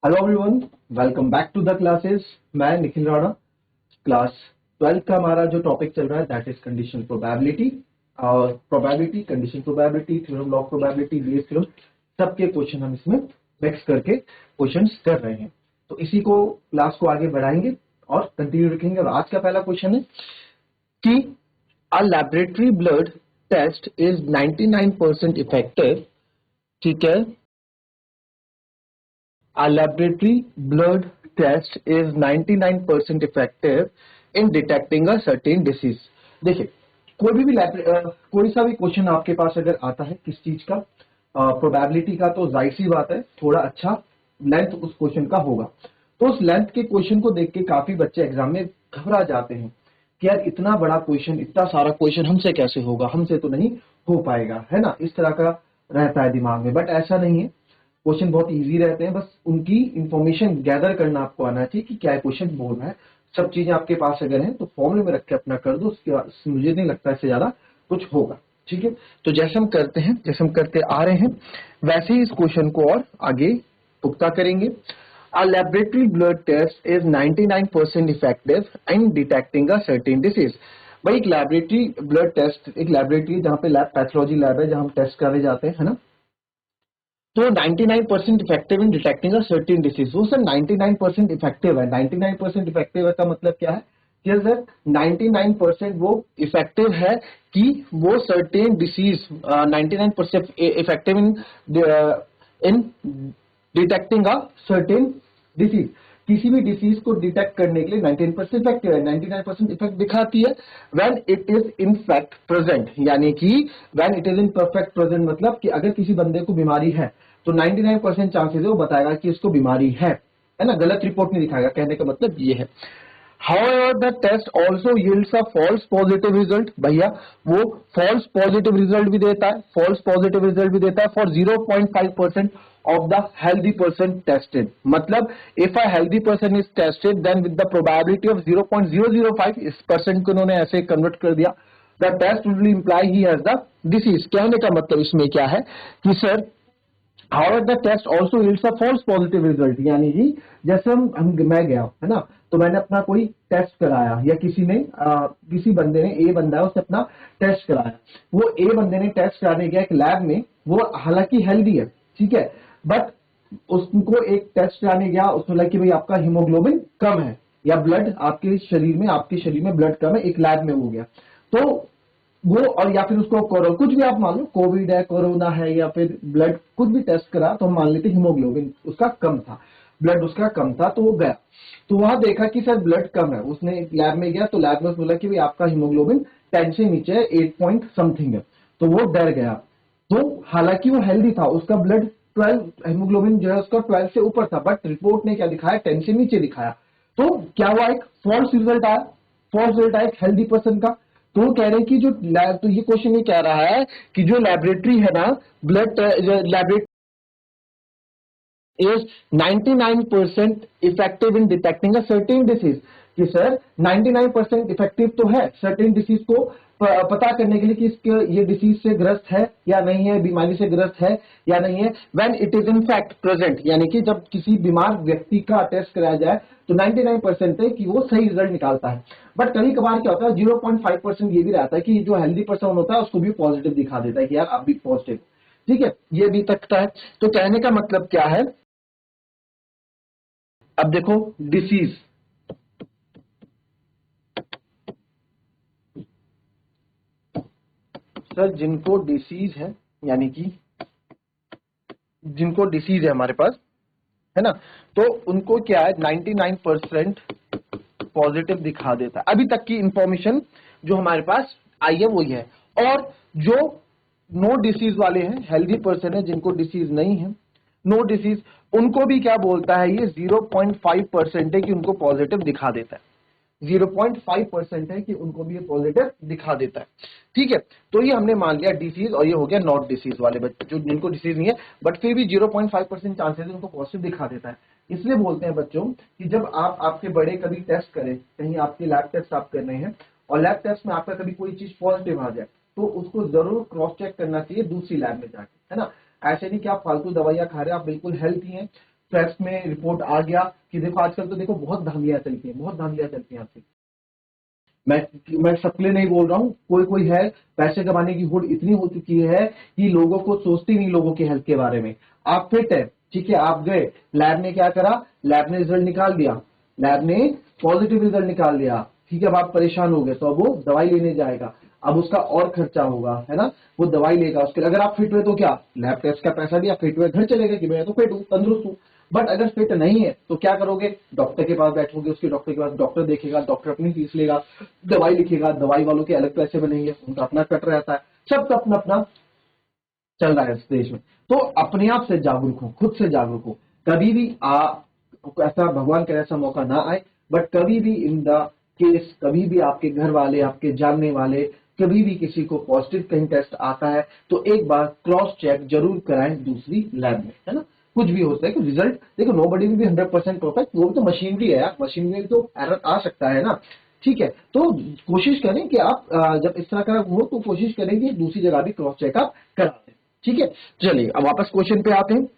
Hello everyone, welcome back to the classes. मैं Nikhil Rana. Class 12 का हमारा जो टॉपिक चल रहा है दैट इज कंडीशन प्रोबेबिलिटी। और probability, condition probability, theorem law probability, Bayes theorem, सबके क्वेश्चन हम इसमें मिक्स करके क्वेश्चंस कर रहे हैं। तो इसी को क्लास को आगे बढ़ाएंगे और कंटिन्यू रखेंगे। और आज का पहला क्वेश्चन है कि a laboratory blood test is 99% effective. ठीक है, a laboratory blood test is 99% effective in detecting a certain disease। देखिए, कोई सा भी क्वेश्चन आपके पास अगर आता है किस चीज का, प्रोबेबिलिटी का, तो जाहिर सी बात है थोड़ा अच्छा लेंथ उस क्वेश्चन का होगा। तो उस लेंथ के क्वेश्चन को देख के काफी बच्चे एग्जाम में घबरा जाते हैं कि यार इतना बड़ा क्वेश्चन, इतना सारा क्वेश्चन हमसे कैसे होगा, हमसे तो नहीं हो पाएगा, है ना। इस तरह का रहता है दिमाग में, बट ऐसा नहीं है। क्वेश्चन बहुत इजी रहते हैं, बस उनकी इंफॉर्मेशन गैदर करना आपको आना चाहिए कि क्या क्वेश्चन बोल रहा है। सब चीजें आपके पास अगर हैं तो फॉर्मूले में रख के अपना कर दो, उसके बाद मुझे नहीं लगता इससे ज्यादा कुछ होगा। ठीक है, तो जैसे हम करते हैं, जैसे हम करते आ रहे हैं, वैसे ही इस क्वेश्चन को और आगे पुख्ता करेंगे। A laboratory blood test is 99% effective in detecting a certain disease। भाई एक लैबोरेटरी ब्लड टेस्ट, एक लैबोरेटरी जहाँ पे लैब, पैथोलॉजी लैब है, जहाँ हम टेस्ट करने जाते हैं, है ना। तो 99% effective in detecting a certain disease. वो सर 99% इफेक्टिव है। 99% इफेक्टिव है का मतलब क्या है कि सर 99% वो इफेक्टिव है कि वो certain disease, 99% effective in in detecting a certain disease. किसी भी डिसीज को डिटेक्ट करने के लिए 99% इफेक्टिव है। 99% इफेक्ट दिखाती है when it is in fact present, यानी कि when it is in perfect present, मतलब कि अगर किसी बंदे को बीमारी है तो 99% चांसेस है वो बताएगा कि इसको बीमारी है ना, गलत रिपोर्ट नहीं दिखाएगा। कहने का मतलब ये है। However, the test also yields a false positive result। भैया वो false positive result भी देता है, false positive result भी देता है for 0.5% of the healthy person tested। मतलब if a healthy person is tested then with the probability of 0.005, इस percent को उन्होंने ऐसे कन्वर्ट कर दिया, the test will imply he has the disease। कहने का मतलब इसमें क्या है कि sir However, the test also yields a false positive result। यानी कि जैसे मैं गया, है ना, तो मैंने अपना कोई टेस्ट कराया, या किसी बंदे ने, ए बंदा है, उसने अपना टेस्ट कराया। वो ए बंदे ने टेस्ट कराने गया एक लैब में, वो हालांकि हेल्दी है, ठीक है, बट उसको एक टेस्ट कराने गया, उसने लगा कि भाई आपका हीमोग्लोबिन कम है, या ब्लड आपके शरीर में ब्लड कम है, एक लैब में हो गया। तो वो, और या फिर उसको कुछ भी आप मान लो, कोविड है, कोरोना है, या फिर ब्लड कुछ भी टेस्ट करा, तो हम मान लेते हीमोग्लोबिन उसका कम था, ब्लड उसका कम था, तो वो गया, तो वहां देखा कि सर ब्लड कम है। उसने लैब में गया, तो लैब में बोला कि भाई आपका हीमोग्लोबिन 10 से नीचे है, 8 पॉइंट समथिंग है। तो वो डर गया। तो हालांकि वो हेल्दी था, उसका ब्लड 12, हीमोग्लोबिन जो है उसका 12 से ऊपर था, बट रिपोर्ट ने क्या दिखाया, 10 से नीचे दिखाया। तो क्या हुआ, एक फॉल्स रिजल्ट आया, फॉल्स रिजल्ट आया एक हेल्दी पर्सन का। तो वो कह रहे हैं कि जो लैब, तो ये क्वेश्चन ये कह रहा है कि जो लेबोरेटरी है ना, blood laboratory is 99% effective in detecting a certain disease. कि सर 99% इफेक्टिव तो है सर्टेन डिसीज को पता करने के लिए कि इसके ये डिसीज से ग्रस्त है या नहीं है, बीमारी से ग्रस्त है या नहीं है, when it is in fact present, यानी कि जब किसी बीमार व्यक्ति का टेस्ट कराया जाए तो 99% है कि वो सही रिजल्ट निकालता है। बट कभी कभार क्या होता है, 0.5% ये भी रहता है कि जो हेल्दी पर्सन होता है उसको भी पॉजिटिव दिखा देता है कि यार आप भी पॉजिटिव। ठीक है, ये भी तकता है। तो कहने का मतलब क्या है, अब देखो डिसीज, सर जिनको डिसीज है, यानी कि जिनको डिसीज है हमारे पास, है ना, तो उनको क्या है 99% पॉजिटिव दिखा देता है। अभी तक की इंफॉर्मेशन जो हमारे पास आई है वही है। और जो नो डिसीज वाले हैं, हेल्दी पर्सन है, जिनको डिसीज नहीं है, नो डिसीज, उनको भी क्या बोलता है, ये 0.5% है कि उनको पॉजिटिव दिखा देता है। 0.5% है कि उनको भी ये पॉजिटिव दिखा देता है। ठीक है, तो ये हमने मान लिया डिसीज, और ये हो गया नॉट डिसीज वाले बच्चे, जो जिनको डिसीज नहीं है बट फिर भी 0.5% चांसेस उनको पॉजिटिव दिखा देता है। इसलिए बोलते हैं बच्चों कि जब आप आपके बड़े कभी टेस्ट करें, कहीं आपके लैब टेस्ट आप कर रहे हैं और लैब टेस्ट में आपका कभी कोई चीज पॉजिटिव आ जाए, तो उसको जरूर क्रॉस चेक करना चाहिए दूसरी लैब में जाके, है ना। ऐसे नहीं कि आप फालतू दवाइयां खा रहे हैं, आप बिल्कुल हेल्थी हैं, टेस्ट में रिपोर्ट आ गया कि देखो आजकल तो देखो बहुत धांधलियां चलती हैं, बहुत धांधलियां चलती हैं आपकी। मैं सबके लिए नहीं बोल रहा हूँ, कोई कोई है पैसे कमाने की होड़ इतनी हो चुकी है कि लोगों को सोचते नहीं, लोगों के हेल्थ के बारे में। आप फिट है, ठीक है, आप गए लैब ने क्या करा, लैब ने रिजल्ट निकाल दिया, लैब ने पॉजिटिव रिजल्ट निकाल दिया, ठीक है, अब आप परेशान हो गए तो अब वो दवाई लेने जाएगा, अब उसका और खर्चा होगा, है ना, वो दवाई लेगा उसके लिए। अगर आप फिट हुए तो क्या, लैब टेस्ट का पैसा दिया, फिट हुए घर चलेगा कि मैं तो फिट हूँ, तंदुरुस्त हूँ। बट अगर फिट नहीं है तो क्या करोगे, डॉक्टर के पास बैठोगे, उसके डॉक्टर के पास डॉक्टर देखेगा, डॉक्टर अपनी फीस लेगा, दवाई लिखेगा, दवाई वालों के अलग पैसे बनेंगे, उनका अपना कट रहता है, सबका अपना अपना चल रहा है इस देश में। तो अपने आप से जागरूक हो, खुद से जागरूक हो। कभी भी ऐसा भगवान करे ऐसा मौका ना आए, बट कभी भी इन द केस, कभी भी आपके घर वाले, आपके जानने वाले, कभी भी किसी को पॉजिटिव कहीं टेस्ट आता है तो एक बार क्रॉस चेक जरूर कराएं दूसरी लैब में, है ना। कुछ भी हो सकता है कि रिजल्ट देखो, nobody will be 100% perfect, वो भी तो मशीनरी है यार, मशीनरी में तो एरर आ सकता है ना, ठीक है। तो कोशिश करें कि आप जब इस तरह का हो तो कोशिश करें कि दूसरी जगह भी क्रॉस चेकअप करा दें, ठीक है। चलिए अब वापस क्वेश्चन पे आते हैं।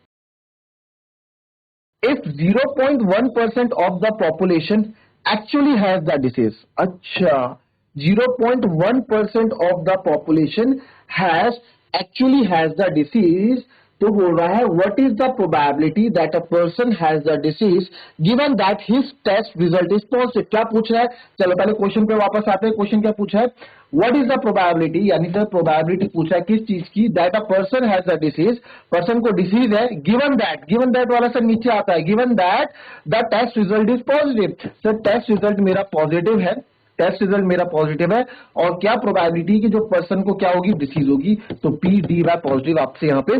If 0.1% of the population actually has the disease, अच्छा 0.1% of the population has actually has the disease, तो बोल रहा है what is the probability that a person has the disease given that his test result is positive. क्या पूछ रहा है, चलो पहले क्वेश्चन पे वापस आते हैं। क्वेश्चन क्या पूछा है, व्हाट इज द प्रोबेबिलिटी, यानी सर प्रोबेबिलिटी पूछा है किस चीज की, that a person has the disease, person को डिसीज है, गिवन दैट वाला सर नीचे आता है, given that the test result is positive. Sir test result मेरा पॉजिटिव है, टेस्ट रिजल्ट मेरा पॉजिटिव है, और क्या प्रोबेबिलिटी कि जो पर्सन को क्या होगी, डिसीज होगी, तो पी डी वाई पॉजिटिव आपसे यहां पे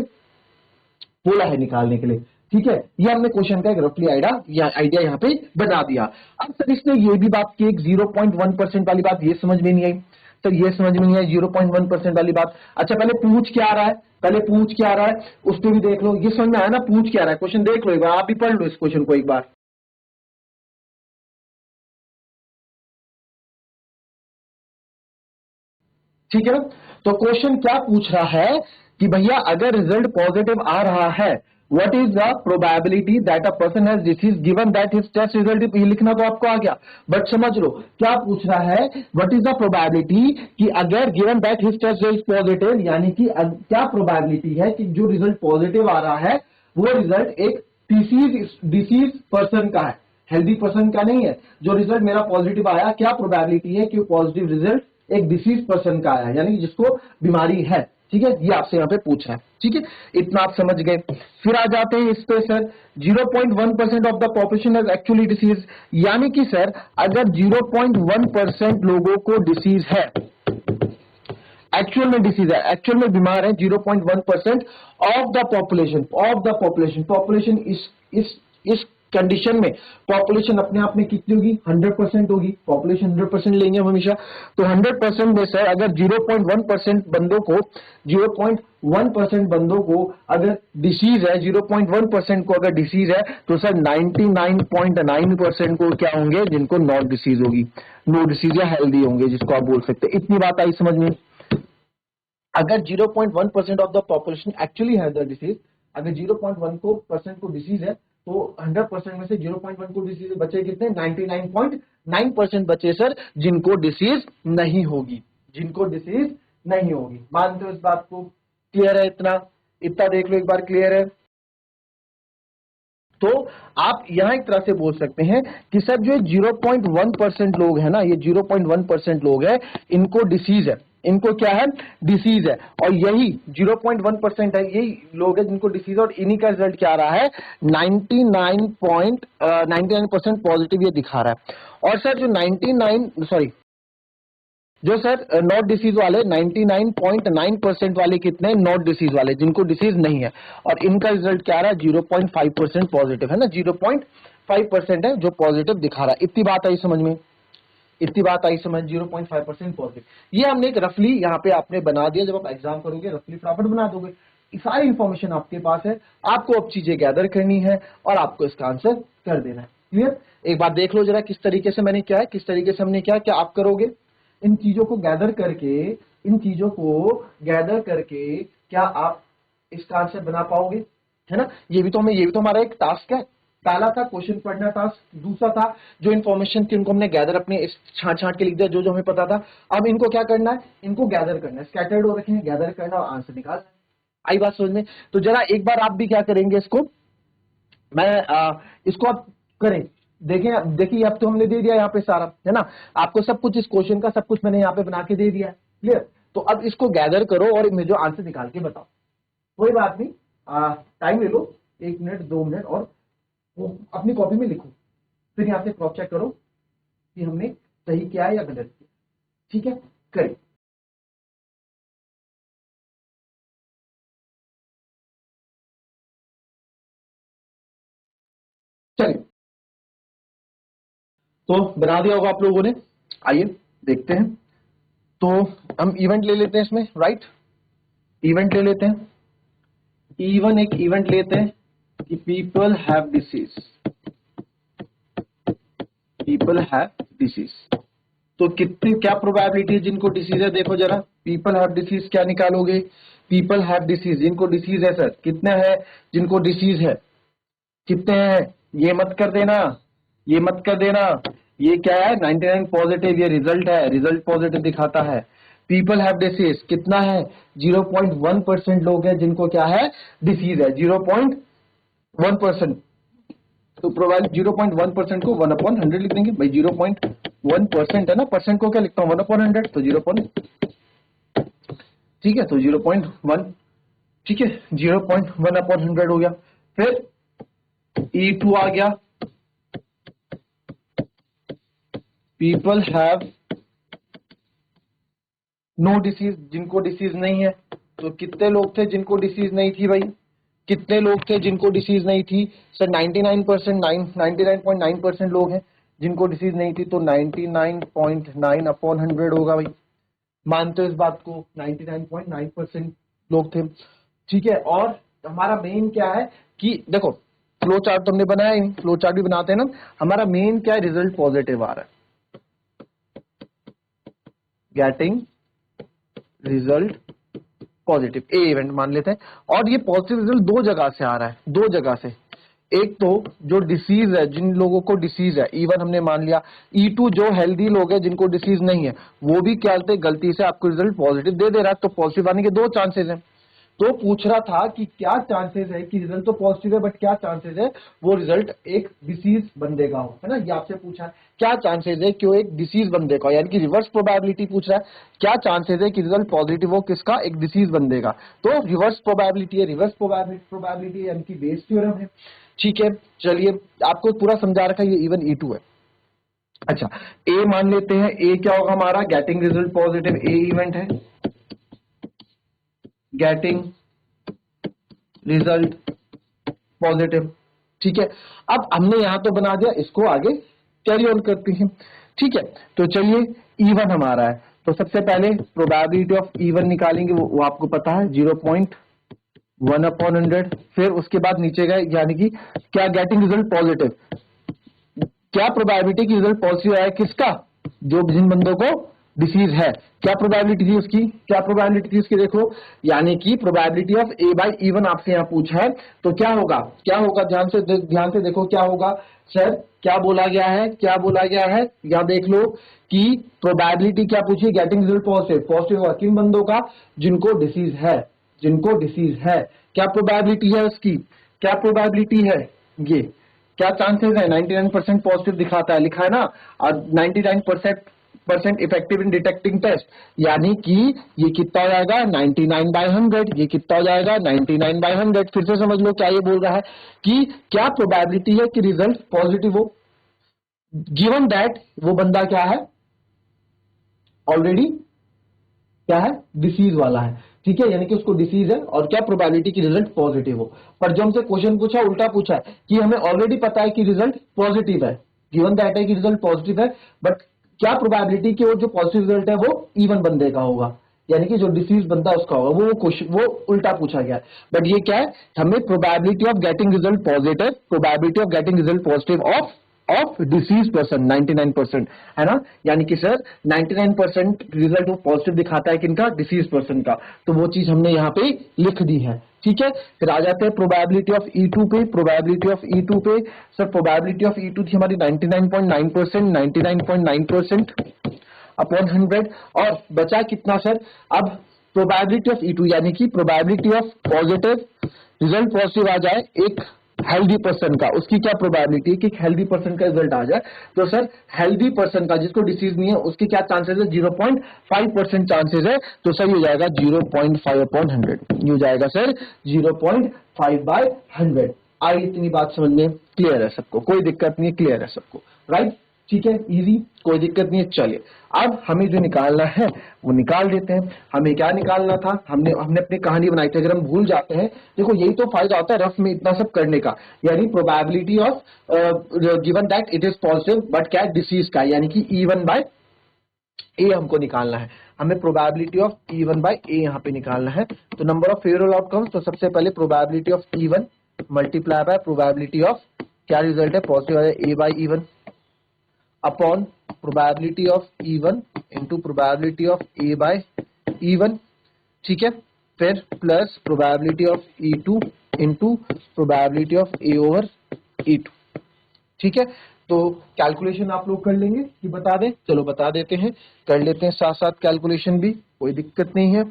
बोला है निकालने के लिए, ठीक है। ये हमने क्वेश्चन का एक रफली आइडिया यहाँ पे बना दिया। अब सर इसने ये भी बात की, एक 0.1% वाली बात, ये समझ में नहीं आई सर, ये समझ में नहीं आई 0.1% वाली बात। अच्छा पहले पूछ क्या आ रहा है, पहले पूछ क्या आ रहा है उस पर भी देख लो, ये समझ में आया ना, पूछ क्या आ रहा है, क्वेश्चन देख लो एक बार, आप भी पढ़ लो इस क्वेश्चन को एक बार, ठीक है ना। तो क्वेश्चन क्या पूछ रहा है कि भैया अगर रिजल्ट पॉजिटिव आ रहा है, what is the probability that a person has disease given that his test result, ये लिखना तो आपको आ गया, बट समझ लो क्या पूछ रहा है, व्हाट इज द प्रोबेबिलिटी कि अगर given that his test result positive, यानी कि क्या प्रोबेबिलिटी है कि जो रिजल्ट पॉजिटिव आ रहा है वो रिजल्ट एक डिसीज पर्सन का है, हेल्दी पर्सन का नहीं है। जो रिजल्ट मेरा पॉजिटिव आया, क्या प्रोबेबिलिटी है कि पॉजिटिव रिजल्ट एक डिसीज पर्सन का आया, यानी कि जिसको बीमारी है, ठीक है, ये आपसे यहाँ पे पूछा है, ठीक है, इतना आप समझ गए। फिर आ जाते हैं इस पे sir, 0.1% of the population has actually disease, यानी कि सर अगर 0.1% लोगों को डिसीज है, एक्चुअल में डिसीज है, एक्चुअल में बीमार है 0.1% ऑफ द पॉपुलेशन, पॉपुलेशन इस कंडीशन में पॉपुलेशन अपने आप में कितनी होगी, 100% होगी, पॉपुलेशन 100% लेंगे हम हमेशा, तो 100% में सर अगर 0.1% बंदों को, 0.1% बंदों को अगर डिसीज है, 0.1% को अगर डिसीज है, तो सर 99.9% को क्या होंगे, जिनको नॉट डिसीज होगी, नो डिसीज या हेल्दी होंगे, जिसको आप बोल सकते हैं। इतनी बात आई समझ में। अगर 0.1% of the population actually has the disease, अगर 0.1 को परसेंट को डिसीज है, तो 100% में से 0.1 को डिसीज बचे कितने, 99.9% बचे सर जिनको डिसीज नहीं होगी, जिनको डिसीज नहीं होगी। मानते हो इस बात को, क्लियर है, इतना इतना देख लो एक बार, क्लियर है। तो आप यहां एक तरह से बोल सकते हैं कि सर जो 0.1% लोग हैं ना, ये 0.1% लोग हैं, इनको डिसीज है, इनको क्या है, डिसीज है, और यही 0.1% है, यही लोग हैं जिनको डिसीज, और इन्हीं का रिजल्ट क्या आ रहा है, 99% पॉजिटिव ये दिखा रहा है। और सर जो 99 सॉरी जो सर नॉट डिसीज वाले 99.9% वाले कितने, नॉट डिसीज वाले जिनको डिसीज नहीं है, और इनका रिजल्ट क्या आ रहा है, 0.5% पॉजिटिव है ना, 0.5% है जो पॉजिटिव दिखा रहा है। इतनी बात आई समझ में, इतनी बात आई समझ, 0.5% पॉजिटिव। ये हमने एक रफली यहाँ पे आपने बना दिया, जब आप एग्जाम करोगे रफली फटाफट बना दोगे, सारी इंफॉर्मेशन आपके पास है, आपको अब चीजें गैदर करनी है और आपको इसका आंसर कर देना है। क्लियर, एक बार देख लो जरा किस तरीके से मैंने क्या है, किस तरीके से हमने क्या क्या आप करोगे, इन चीजों को गैदर करके, इन चीजों को गैदर करके क्या आप इसका आंसर बना पाओगे, है ना। ये भी तो हमारा एक टास्क है। पहला था क्वेश्चन पढ़ना टास्क, दूसरा था जो इन्फॉर्मेशन थी उनको हमने गैदर अपने इस छांट छांट के लिख दिया जो जो हमें पता था। अब इनको क्या करना है, इनको गैदर करना है, स्कैटर्ड हो रखे हैं, गैदर करना और आंसर निकालना है। आई बात समझ में। तो जरा एक बार आप भी क्या करेंगे, इसको इसको आप करें, देखें, देखिए अब तो हमने दे दिया यहाँ पे सारा, है ना, आपको सब कुछ इस क्वेश्चन का सब कुछ मैंने यहाँ पे बना के दे दिया है, क्लियर। तो अब इसको गैदर करो और मुझे जो आंसर निकाल के बताओ। कोई बात नहीं, टाइम ले लो, 1 मिनट 2 मिनट, और वो अपनी कॉपी में लिखो, फिर यहाँ से क्रॉस चेक करो कि हमने सही किया है या गलत किया। ठीक है, करें। चलिए, तो बना दिया होगा आप लोगों ने। आइए देखते हैं। तो हम इवेंट ले लेते हैं इसमें, राइट, इवेंट ले लेते हैं। इवन एक इवेंट लेते हैं कि people have disease, people have disease. तो कितनी क्या प्रोबेबिलिटी है जिनको डिसीज है, देखो जरा, पीपल हैव डिसीज क्या निकालोगे, पीपल हैव डिसीज, जिनको डिसीज है सर कितने हैं, जिनको डिसीज है कितने हैं, ये मत कर देना, ये मत कर देना, ये क्या है 99 पॉजिटिव, ये रिजल्ट है, रिजल्ट पॉजिटिव दिखाता है। पीपल हैव डिसीज कितना है, 0.1% लोग हैं जिनको क्या है, डिसीज है, 0.1%। तो प्रोबेबिलिटी 0.1% को 1/100 लिख देंगे भाई, 0.1% है ना, परसेंट को क्या लिखता हूँ 1/100, तो 0. ठीक है, तो 0.1, ठीक है, 0.1/100 हो गया। फिर E2 आ गया, पीपल हैव नो डिसीज, जिनको डिसीज नहीं है। तो कितने लोग थे जिनको डिसीज नहीं थी भाई, कितने लोग थे जिनको डिसीज नहीं थी सर, 99%, 99.9% लोग हैं जिनको डिसीज नहीं थी, तो 99.9/100 होगा भाई। मानते हो इस बात को, 99.9% लोग थे। ठीक है, और हमारा मेन क्या है कि देखो, फ्लो चार्ट तो हमने बनाया ही नहीं, फ्लो चार्ट भी बनाते हैं ना, हमारा मेन क्या है, रिजल्ट पॉजिटिव आ रहा है, गेटिंग रिजल्ट पॉजिटिव, ए इवेंट मान लेते हैं। और ये पॉजिटिव रिजल्ट दो जगह से आ रहा है, दो जगह से। एक तो जो डिसीज है, जिन लोगों को डिसीज है, इवन हमने मान लिया। E2 जो हेल्दी लोग हैं जिनको डिसीज नहीं है, वो भी क्या करते, गलती से आपको रिजल्ट पॉजिटिव दे दे रहा है, तो पॉजिटिव आने के दो चांसेस हैं। तो पूछ रहा था कि क्या चांसेस है कि रिजल्ट तो पॉजिटिव है, बट क्या चांसेस है वो रिजल्ट एक डिसीज बंदे का हो, है ना, ये आपसे पूछा है। क्या चांसेस है कि वो एक डिसीज बंदे का, यानी कि रिवर्स प्रोबेबिलिटी पूछ रहा है, क्या चांसेस है कि रिजल्ट पॉजिटिव हो किसका, एक डिसीज बंदे का। तो रिवर्स प्रोबेबिलिटी है, रिवर्स प्रोबेबिलिटी यानी कि बेस थ्योरम है। ठीक है, चलिए आपको पूरा समझा रखा है, ये इवन E2 है। अच्छा, ए मान लेते हैं, ए क्या होगा हमारा, गेटिंग रिजल्ट पॉजिटिव, ए इवेंट है, गेटिंग रिजल्ट पॉजिटिव। ठीक है, अब हमने यहां तो बना दिया, इसको आगे कैरी ऑन करते हैं। ठीक है, तो चलिए, E1 हमारा है, तो सबसे पहले प्रोबेबिलिटी ऑफ E1 निकालेंगे, वो आपको पता है 0.1/100। फिर उसके बाद नीचे गए, यानी कि क्या, गेटिंग रिजल्ट पॉजिटिव, क्या प्रोबेबिलिटी की रिजल्ट पॉजिटिव आया किसका, जो जिन बंदों को डिसीज है, क्या प्रोबेबिलिटी थी उसकी, क्या प्रोबेबिलिटी थी उसकी, देखो, यानी कि प्रोबेबिलिटी ऑफ A/E1 आपसे यहां पूछा है, तो क्या होगा, क्या होगा, ध्यान से देखो क्या होगा सर, क्या बोला गया है, क्या बोला गया है, यहां देख लो कि प्रोबेबिलिटी क्या पूछी, गेटिंग रिजल्ट पॉजिटिव, पॉजिटिव होगा किन बंदों का, जिनको डिसीज है, जिनको डिसीज है। क्या प्रोबेबिलिटी है उसकी, क्या प्रोबेबिलिटी है, ये क्या चांसेस है, 99% पॉजिटिव दिखाता है, लिखा है ना, और 99% इफेक्टिव इन डिटेक्टिंग टेस्ट, यानी कि ये कितना हो जाएगा 99/100, ये कितना हो जाएगा 99/100। फिर से समझ लो क्या ये बोल रहा है कि क्या प्रोबेबिलिटी है कि रिजल्ट पॉजिटिव हो, गिवन दैट वो बंदा क्या है, ऑलरेडी क्या है, डिसीज वाला है। ठीक है, यानी कि उसको डिसीज है, और क्या प्रोबेबिलिटी की रिजल्ट पॉजिटिव हो। पर जो हमसे क्वेश्चन पूछा, उल्टा पूछा है कि हमें ऑलरेडी पता है कि रिजल्ट पॉजिटिव है, गिवन दैट है कि रिजल्ट पॉजिटिव है, बट क्या प्रोबेबिलिटी कि वो जो पॉजिटिव रिजल्ट है वो इवन बंदे का होगा, यानी कि जो डिसीज बंदा उसका होगा, वो क्वेश्चन वो उल्टा पूछा गया है। बट ये क्या है, हमें probability of getting result positive, probability of getting result positive of of disease person 99%, है ना, यानी कि सर 99% रिजल्ट वो पॉजिटिव दिखाता है किनका, डिसीज पर्सन का, तो वो चीज हमने यहाँ पे लिख दी है। ठीक है, फिर आ जाते हैं प्रोबेबिलिटी ऑफ E2 पे। प्रोबेबिलिटी ऑफ E2 पे सर प्रोबेबिलिटी ऑफ E2 थी हमारी 99.9%, 99.9% अपॉन 100, और बचा कितना सर, अब प्रोबेबिलिटी ऑफ E2 यानी कि probability of positive result positive आ जाए एक हेल्दी पर्सन का, उसकी क्या प्रोबेबिलिटी है कि एक हेल्दी पर्सन का रिजल्ट आ जाए, तो सर हेल्दी पर्सन का जिसको डिसीज नहीं है उसकी क्या चांसेस है, 0.5% चांसेस है, तो सर ये हो जाएगा 0.5 अपॉन 100, ये हो जाएगा सर 0.5/100। आई इतनी बात समझ में क्लियर है सबको, कोई दिक्कत नहीं है, क्लियर है सबको, राइट? ठीक है, इजी, कोई दिक्कत नहीं है। चलिए अब हमें जो निकालना है वो निकाल देते हैं। हमें क्या निकालना था, हमने अपनी कहानी बनाई थी, अगर हम भूल जाते हैं, देखो यही तो फायदा होता है रफ में इतना सब करने का, यानी probability of given that it is positive but क्या डिसीज का, यानी कि E1/A हमको निकालना है। हमें प्रोबेबिलिटी ऑफ E1/A यहाँ पे निकालना है, तो नंबर ऑफ फेवरेबल आउटकम्स, तो सबसे पहले probability of E1 multiply by probability of, क्या रिजल्ट है पॉजिटिव है A/E1 upon probability of E1 into probability of A/E1, ठीक है, फिर plus probability of E2 into probability of A/E2, ठीक है। तो कैलकुलेशन आप लोग कर लेंगे कि बता दें, चलो बता देते हैं, कर लेते हैं साथ साथ कैलकुलेशन भी, कोई दिक्कत नहीं है।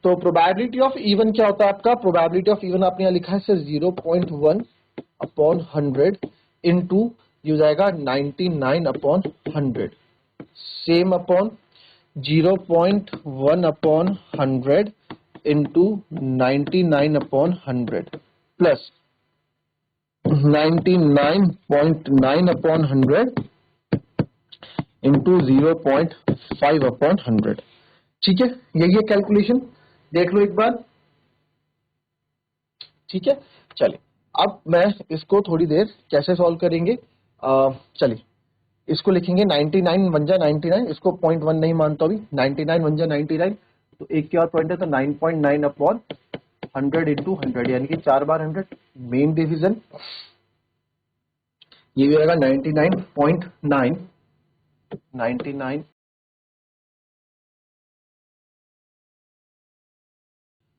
तो प्रोबेबिलिटी ऑफ E1 क्या होता है आपका, प्रोबेबिलिटी ऑफ E1 आपने यहाँ लिखा है सर 0.1 अपॉन 100 इंटू ये हो जाएगा 99 upon 100, same upon 0.1 upon 100 into 99 upon 100 plus 99.9 upon 100 into 0.5 upon 100, ठीक है, यही है कैलकुलेशन, देख लो एक बार, ठीक है। चलिए अब मैं इसको थोड़ी देर कैसे सॉल्व करेंगे, चलिए इसको लिखेंगे 99 1 जा 99, इसको 0.1 नहीं मानता अभी, 99 1 जा 99, तो एक के और पॉइंट है तो 9.9 अपॉन 100 इंटू 100, यानी कि 4 बार 100, मेन डिवीजन, ये भी रहेगा 99.9, 99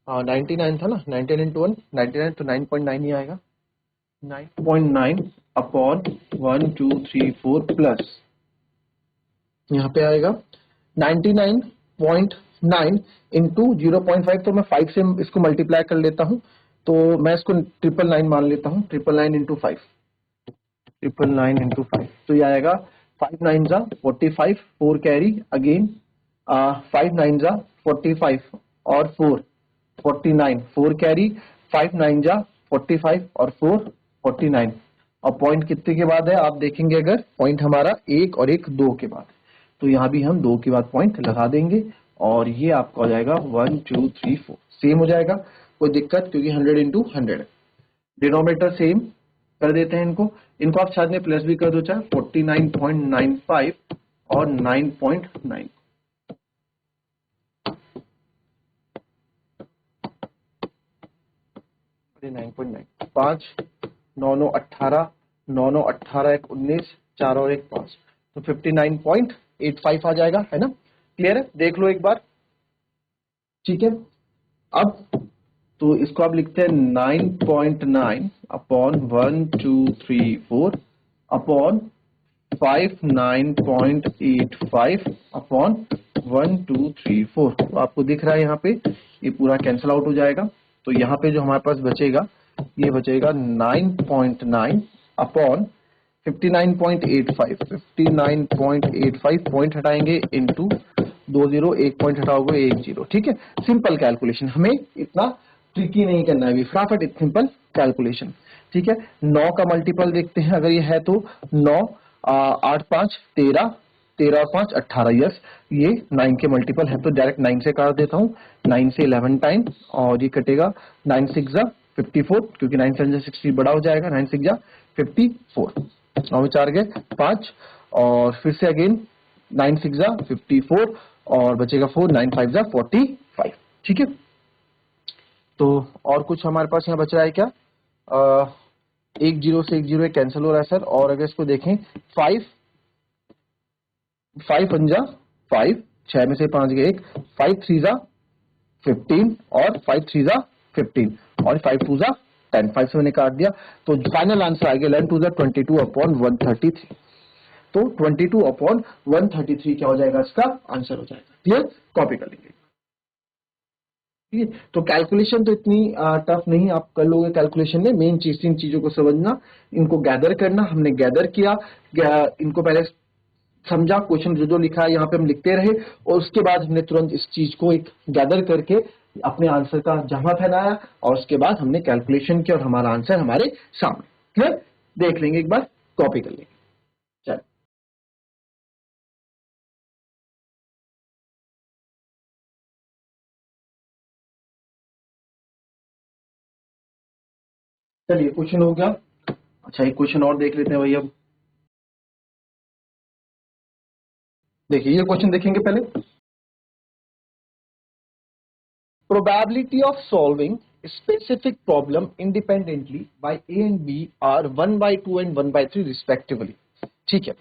99 था ना, 99 इंटू 1 99, तो 9.9 ही आएगा, 9.9 अपॉन 1 2 3 4 प्लस यहाँ पे आएगा 99.9 इंटू 0.5, तो मैं 5 से इसको मल्टीप्लाई कर लेता हूँ, तो मैं इसको 999 मान लेता हूँ, 999 इंटू 5, 999 इंटू 5, तो ये आएगा 5 9 जा 45, 4 कैरी अगेन, 5 9 जा 45 और 4 49, 4 कैरी, 5 9 जा 45 और 4 49, और पॉइंट कितने के बाद है आप देखेंगे, अगर पॉइंट हमारा 1 और 1 2 के बाद, तो यहाँ भी हम 2 के बाद पॉइंट लगा देंगे, और ये आपका हो जाएगा 1 2 3 4, सेम हो जाएगा, कोई दिक्कत, क्योंकि 100 इंटू 100, डिनोमिनेटर सेम कर देते हैं इनको, इनको आप साथ में प्लस भी कर दो, चाहे 49.95 और 9.9, 9.9, 5 9 9 18, 9 9 18 1 19, 4 और 1 5, तो 59.85 आ जाएगा, है ना, क्लियर है, देख लो एक बार, ठीक है। अब तो इसको आप लिखते हैं 9.9 अपॉन 1 2 3 4 अपॉन 59.85 अपॉन 1 2 3 4, तो आपको दिख रहा है यहाँ पे ये पूरा कैंसिल आउट हो जाएगा, तो यहाँ पे जो हमारे पास बचेगा ये बचेगा 9.9 अपॉन 59.85, 59.85 पॉइंट हटाएंगे इंटू 20, एक पॉइंट हटाओगे 1 0, ठीक है, सिंपल कैलकुलेशन, हमें इतना ट्रिकी नहीं करना है अभी, फटाफट सिंपल कैलकुलेशन, ठीक है। 9 का मल्टीपल देखते हैं, अगर ये है तो 9 8 5 13, 13 और 5 18, यस ये 9 के मल्टीपल है, तो डायरेक्ट 9 से काट देता हूँ, 9 से 11 टाइम, और ये कटेगा 9 6 जा 54, क्योंकि 9 7 जा 60 बड़ा हो जाएगा, 9 6 जा 54, 9 में 4 गए 5, और फिर से अगेन 9 6 जा 54, और बचेगा 4, 9 5 जा 45, ठीक है। तो और कुछ हमारे पास यहाँ बच रहा है क्या, एक जीरो से एक जीरो कैंसिल हो रहा है सर। और अगर इसको देखें 5 पंजा 5, 6 में से 5 गए 1, 5 3 जा 15 और 5 3 जा 15 और 5 2 जा 10, 5 से मैंने काट दिया। तो फाइनल आंसर आ गया 11 टू द 22/133। तो 22/133 क्या हो जाएगा, इसका आंसर हो जाएगा। क्लियर, कॉपी कर लेंगे। ठीक है, तो कैलकुलेशन तो इतनी टफ नहीं, आप कर लोगे कैलकुलेशन में। मेन चीज 3 चीजों को समझना, इनको गैदर करना। हमने गैदर किया, इनको पहले समझा, क्वेश्चन जो जो लिखा है यहाँ पे हम लिखते रहे, और उसके बाद हमने तुरंत इस चीज को एक गैदर करके अपने आंसर का जमा फैलाया, और उसके बाद हमने कैलकुलेशन किया और हमारा आंसर हमारे सामने। क्लियर, देख लेंगे एक बार, कॉपी कर लेंगे। चलिए चलिए, क्वेश्चन हो गया। अच्छा, एक क्वेश्चन और देख लेते हैं भाई। अब देखिए, ये क्वेश्चन देखेंगे पहले। Probability of solving specific problem independently by A and B are 1/2 and 1/3 respectively। ठीक है,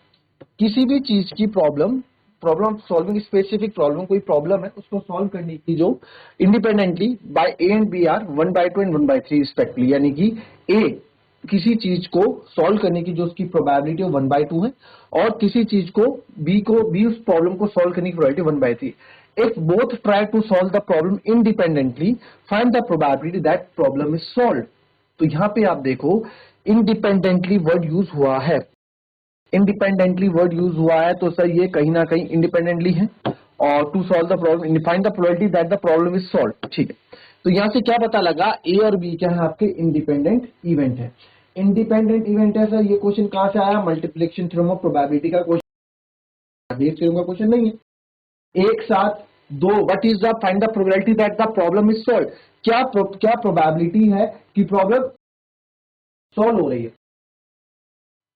किसी भी चीज की प्रॉब्लम सॉल्विंग स्पेसिफिक प्रॉब्लम, कोई प्रॉब्लम है उसको सॉल्व करने की जो independently by A and B are 1/2 and 1/3 respectively, यानी कि ए किसी चीज को सॉल्व करने की जो उसकी प्रोबेबिलिटी 1/2 है, और किसी चीज को बी उस प्रॉब्लम को सॉल्व करने की probability 1/3। If both try to solve the problem independently, find the probability that problem is solve. तो यहां पे आप देखो, इंडिपेंडेंटली वर्ड यूज हुआ है, इंडिपेंडेंटली वर्ड यूज हुआ है, तो सर ये कहीं ना कहीं इंडिपेंडेंटली है। और to solve the problem, find the probability that the problem is solve. ठीक है, तो यहां से क्या पता लगा, ए और बी क्या है, आपके इंडिपेंडेंट इवेंट है। इंडिपेंडेंट इवेंट है सर, ये क्वेश्चन कहां से आया, मल्टीप्लिकेशन थ्योरम ऑफ प्रोबेबिलिटी का क्वेश्चन, थ्योरम का क्वेश्चन नहीं है। एक साथ दो, what is the find the probability that the problem is solve, क्या प्रोबेबिलिटी है कि प्रॉब्लम सॉल्व हो रही है,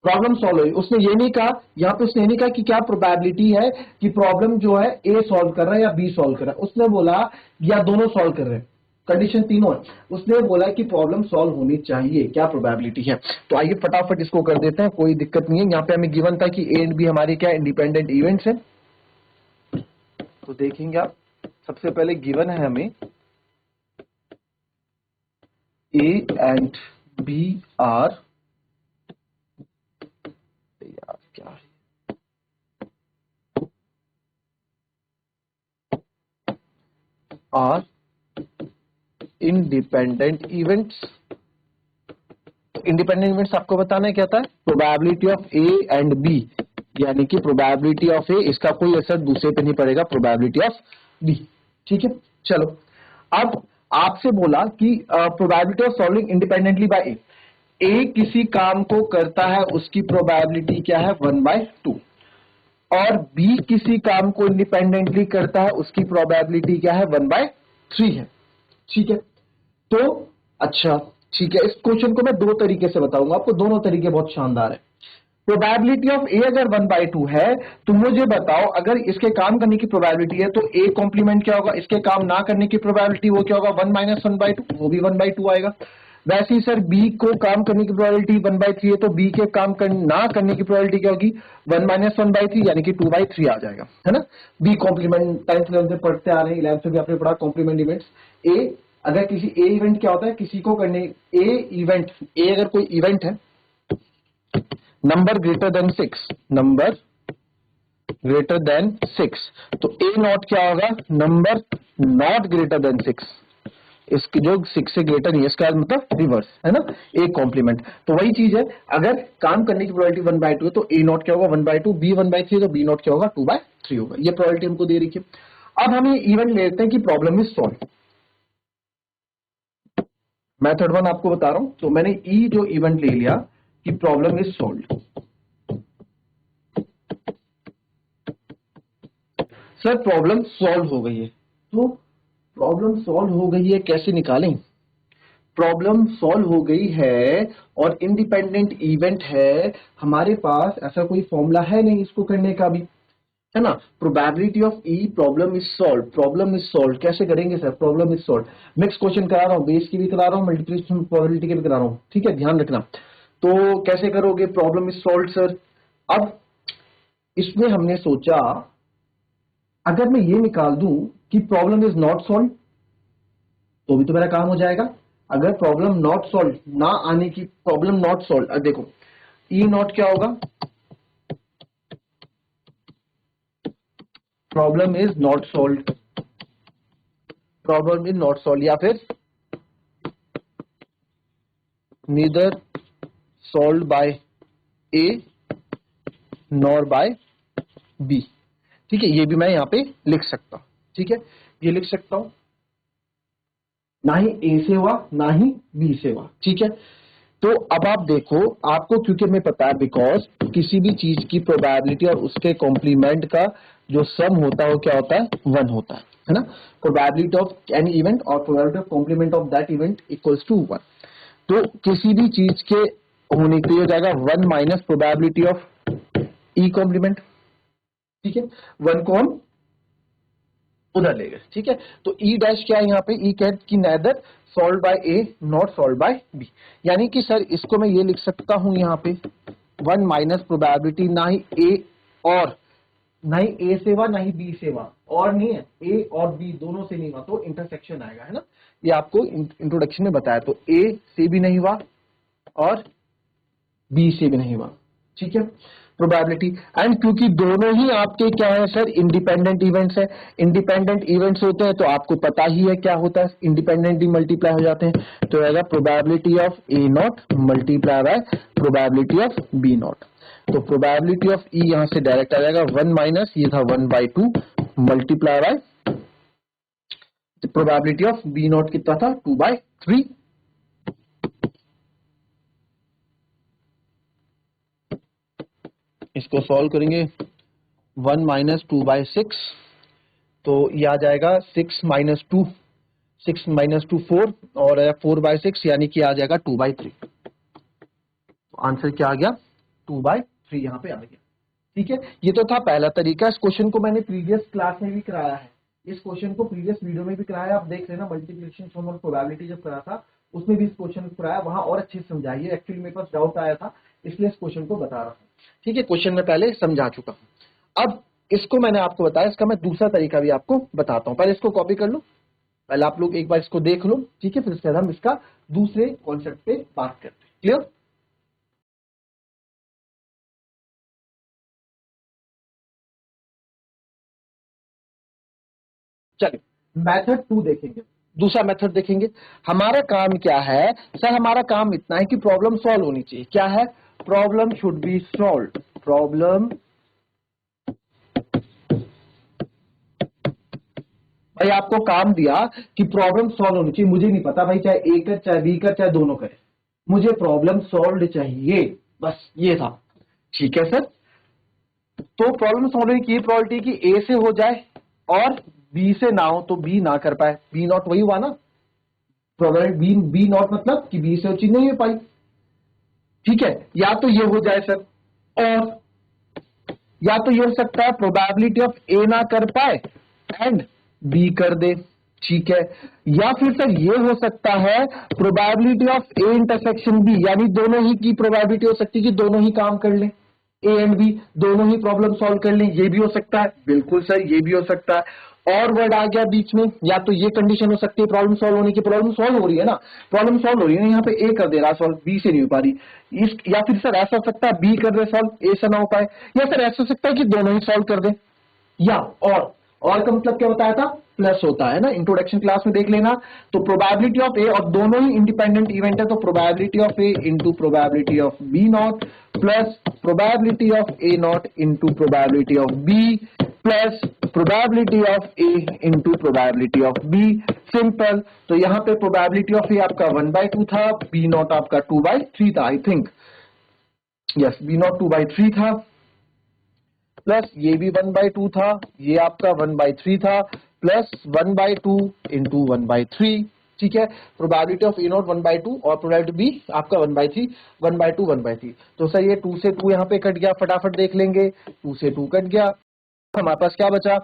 प्रॉब्लम सॉल्व हुई। उसने ये नहीं कहा, यहां पे उसने ये नहीं कहा कि क्या प्रोबेबिलिटी है कि प्रॉब्लम जो है ए सॉल्व कर रहा है या बी सॉल्व कर रहा है, उसने बोला या दोनों सॉल्व कर रहे हैं, कंडीशन तीनों है। उसने बोला कि प्रॉब्लम सॉल्व होनी चाहिए, क्या प्रोबेबिलिटी है। तो आइए फटाफट इसको कर देते हैं, कोई दिक्कत नहीं है। यहाँ पे हमें गिवन था कि ए एंड बी हमारे क्या इंडिपेंडेंट इवेंट्स है। तो देखेंगे आप, सबसे पहले गिवन है हमें ए एंड बी आर, यार क्या है, are independent events. Independent events आपको बताना है क्या था, probability of A and B, यानी कि प्रोबेबिलिटी ऑफ ए, इसका कोई असर दूसरे पे नहीं पड़ेगा, प्रोबेबिलिटी ऑफ बी। ठीक है, चलो अब आपसे बोला कि probability of solving independently by A, A किसी काम को करता है उसकी प्रोबेबिलिटी क्या है 1/2, और बी किसी काम को इंडिपेंडेंटली करता है उसकी प्रोबेबिलिटी क्या है 1/3 है। ठीक है, तो अच्छा ठीक है, इस क्वेश्चन को मैं दो तरीके से बताऊंगा आपको, दोनों तरीके बहुत शानदार है। प्रोबेबिलिटी ऑफ ए अगर 1/2 है, तो मुझे बताओ अगर इसके काम करने की प्रोबेबिलिटी है तो ए कॉम्प्लीमेंट क्या होगा, इसके काम ना करने की प्रोबेबिलिटी वो क्या होगा 1 - 1/2, वो भी 1/2 आएगा। वैसे ही सर बी को काम करने की प्रोबेबिलिटी 1/3 है, तो बी के काम ना करने की प्रोबेबिलिटी क्या होगी 1 - 1/3, यानी कि 2/3 आ जाएगा, है ना। बी कॉम्प्लीमेंट 10th 11th में पढ़ते आ रहे हैं, 11th में भी आपने पढ़ा कॉम्प्लीमेंट इवेंट्स। ए अगर किसी ए इवेंट क्या होता है, किसी को करने ए इवेंट, ए अगर कोई इवेंट है number greater than 6, number greater than 6, तो ए नॉट क्या होगा, नंबर नॉट ग्रेटर देन 6, इसकी जो 6 से ग्रेटर नहीं है, इसका मतलब रिवर्स है ना, ए कॉम्प्लीमेंट। तो वही चीज है, अगर काम करने की प्रोबेबिलिटी 1/2 है तो ए नॉट क्या होगा 1/2, बी 1/3 तो बी नॉट क्या होगा 2/3 होगा। ये प्रोबेबिलिटी हमको दे रही है। अब हम ये इवेंट लेते हैं कि प्रॉब्लम इज सॉल्व। मेथड 1 आपको बता रहा हूं, तो मैंने ई जो इवेंट ले लिया कि problem is solve. Sir problem solve हो गई है, तो प्रॉब्लम सॉल्व हो गई है कैसे निकालें, प्रॉब्लम सॉल्व हो गई है और इंडिपेंडेंट इवेंट है हमारे पास, ऐसा कोई फॉर्मूला है नहीं इसको करने का भी, है ना। Probability of E problem is solve, problem is solve कैसे करेंगे sir, problem is solve mix question करा रहा हूं, बेस की भी करा रहा हूं, मल्टीप्लिकेशन प्रोबेबिलिटी की भी करा रहा हूं, ठीक है ध्यान रखना। तो कैसे करोगे, प्रॉब्लम इज सॉल्व सर। अब इसमें हमने सोचा अगर मैं ये निकाल दूं कि प्रॉब्लम इज नॉट सॉल्व तो भी तो मेरा काम हो जाएगा। अगर प्रॉब्लम नॉट सॉल्व ना आने की, प्रॉब्लम नॉट सॉल्व, देखो ई नॉट क्या होगा, problem is not solve, problem is not solve, या फिर neither solve by A nor by B. ठीक है, ये भी मैं यहां पे लिख सकता हूं। ठीक है, ये लिख सकता हूं, ना ही ए से हुआ ना ही बी से हुआ। ठीक है, तो अब आप देखो, आपको क्योंकि हमें पता है, बिकॉज किसी भी चीज की प्रोबेबिलिटी और उसके कॉम्प्लीमेंट का जो सम होता है वो क्या होता है, 1 होता है ना। प्रोबेबिलिटी ऑफ एनी इवेंट और probability of complement of that event equals to 1। तो किसी भी चीज के होने के लिए हो जाएगा 1 minus probability of E complement. ठीक है, 1 को हम उधर ले गए। ठीक है, तो ई डैश क्या है यहाँ पे, ई कैट की neither solve by A not solve by B, यानी कि सर इसको मैं ये लिख सकता हूं यहाँ पे 1 माइनस प्रोबेबिलिटी, ना ही ए और ना ही ए से हुआ ना ही बी से हुआ, और नहीं है ए और बी दोनों से नहीं हुआ तो इंटरसेक्शन आएगा, है ना। ये आपको इंट्रोडक्शन में बताया, तो ए से भी नहीं हुआ और बी से भी नहीं हुआ। ठीक है, प्रोबेबिलिटी, एंड क्योंकि दोनों ही आपके क्या है सर, इंडिपेंडेंट इवेंट्स है, इंडिपेंडेंट इवेंट्स होते हैं तो आपको पता ही है क्या होता है, इंडिपेंडेंटली मल्टीप्लाई हो जाते हैं, तो आएगा probability of A not multiply by probability of B not. तो प्रोबेबिलिटी ऑफ ई यहां से डायरेक्ट आ जाएगा 1 माइनस, ये था 1/2 multiply by probability of B not कितना था, 2/3। इसको सॉल्व करेंगे, 1 माइनस 2/6, तो ये आ जाएगा 6 माइनस 2, 6 माइनस 2 4, और 4/6 यानी कि आ जाएगा 2/3। आंसर क्या आ गया, 2/3 यहाँ पे आ गया। ठीक है, ये तो था पहला तरीका। इस क्वेश्चन को मैंने प्रीवियस क्लास में भी कराया है, इस क्वेश्चन को प्रीवियस वीडियो में भी कराया, आप देख लेना, मल्टीप्लिकेशन सम और प्रोबेबिलिटी जब करा था उसमें भी इस क्वेश्चन को कराया, वहां और अच्छे से समझाइए। एक्चुअली मेरे पास डाउट आया था इसलिए इस क्वेश्चन को बता रहा हूँ। ठीक है, क्वेश्चन में पहले समझा चुका हूं। अब इसको मैंने आपको बताया, इसका मैं दूसरा तरीका भी आपको बताता हूं। पहले इसको कॉपी कर लो, पहले आप लोग एक बार इसको देख लो। ठीक है, फिर उसके बाद हम इसका दूसरे कॉन्सेप्ट पे बात करते हैं। क्लियर? चलिए मेथड 2 देखेंगे, दूसरा मेथड देखेंगे। हमारा काम क्या है सर, हमारा काम इतना है कि प्रॉब्लम सॉल्व होनी चाहिए। क्या है, problem should be solve, problem, भाई आपको काम दिया कि प्रॉब्लम सॉल्व होनी चाहिए, मुझे नहीं पता भाई चाहे ए कर चाहे बी कर चाहे दोनों करे, मुझे प्रॉब्लम सॉल्व चाहिए, बस ये था। ठीक है सर, तो प्रॉब्लम सॉल्व की प्रोबेबिलिटी कि ए से हो जाए और बी से ना हो, तो बी ना कर पाए, बी नॉट वही हुआ ना, प्रोबेबिलिटी बी नॉट मतलब कि बी से वो चीज नहीं हो पाई। ठीक है, या तो ये हो जाए सर, और या तो ये हो सकता है प्रोबेबिलिटी ऑफ ए ना कर पाए एंड बी कर दे। ठीक है, या फिर सर ये हो सकता है probability of A intersection B, यानी दोनों ही की प्रोबेबिलिटी हो सकती है कि दोनों ही काम कर लें, ए एंड बी दोनों ही प्रॉब्लम सॉल्व कर लें, ये भी हो सकता है। बिल्कुल सर, ये भी हो सकता है। और वर्ड आ गया बीच में, या तो ये कंडीशन हो सकती है प्रॉब्लम सॉल्व होने की, प्रॉब्लम सॉल्व हो रही है ना, प्रॉब्लम सॉल्व हो रही है ना, यहाँ पे ए कर दे रहा सॉल्व, बी से नहीं हो पा रही। इस या फिर सर ऐसा हो सकता है बी कर दे सॉल्व, ए से ना हो पाए, या सर ऐसा हो सकता है कि दोनों ही सॉल्व कर दे, या और का मतलब क्या बताया था, प्लस होता है ना, इंट्रोडक्शन क्लास में देख लेना। तो प्रोबेबिलिटी ऑफ ए, और दोनों ही इंडिपेंडेंट इवेंट है, तो probability of A into probability of B not plus probability of A not into probability of B plus probability of A into probability of B. Simple. तो यहां पे प्रोबेबिलिटी ऑफ ए आपका 1/2 था, B not आपका 2/3 था, I think, yes, B not 2/3 था, plus ये भी 1/2 था, ये आपका 1/3 था, प्लस 1/2 इंटू 1/3। ठीक है, प्रोबेबिलिटी ऑफ ए नॉट 1/2 और प्रोबेबिलिटी बी आपका 1/3, 1/2 1/3। तो सर ये 2 से 2 यहाँ पे कट गया, फटाफट देख लेंगे, 2 से 2 कट गया, हमारे पास क्या बचा,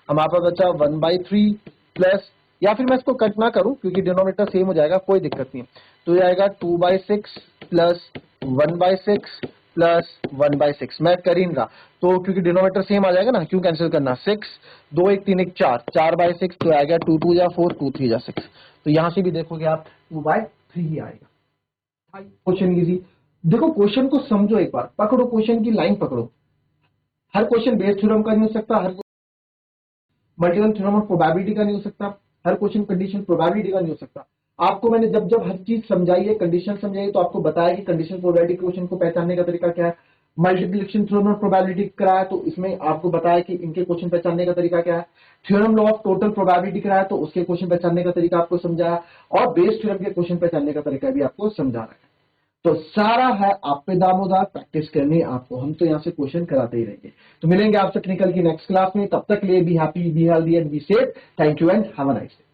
हमारे पास बचा 1/3 प्लस, या फिर मैं इसको कट ना करूं क्योंकि डिनोमिनेटर सेम हो जाएगा, कोई दिक्कत नहीं। तो ये आएगा 2/6 प्लस 1/6 प्लस 1/6, मैं कर ही नहीं रहा तो क्योंकि डिनोमिनेटर सेम आ जाएगा ना, क्यों कैंसिल करना, 6 2 1 3 1 4, 4/6 तो आ गया 2 2 जा 4, 2 3 जा 6, तो यहां से भी देखोगे आप 2/3 ही आएगा। Question easy. देखो क्वेश्चन को समझो, एक बार पकड़ो क्वेश्चन की लाइन पकड़ो। हर क्वेश्चन बेस थ्योरम का नहीं हो सकता, हर मल्टीपल थ्योरम ऑफ प्रोबेबिलिटी का नहीं हो सकता, हर क्वेश्चन कंडीशन प्रोबेबिलिटी का नहीं हो सकता। आपको मैंने जब जब हर चीज समझाई है, कंडीशन समझाई है, तो आपको बताया कि कंडीशन प्रोबेबिलिटी क्वेश्चन को पहचानने का तरीका क्या है। मल्टीप्लिकेशन थ्योरम ऑफ प्रोबेबिलिटी कराया तो इसमें आपको बताया कि इनके क्वेश्चन पहचानने का तरीका क्या है। Theorem law of total probability कराया तो उसके क्वेश्चन पहचानने का तरीका आपको समझाया, और बेस थ्योरम के क्वेश्चन पहचानने का तरीका भी आपको समझा रहा है। तो सारा है आप पे दामोदार, प्रैक्टिस करनी है आपको, हम तो यहाँ से क्वेश्चन कराते ही रहेंगे। तो मिलेंगे आपसे टेक्निकल की नेक्स्ट क्लास में, तब तक लिए be happy, be healthy and be safe. Thank you and have a nice day.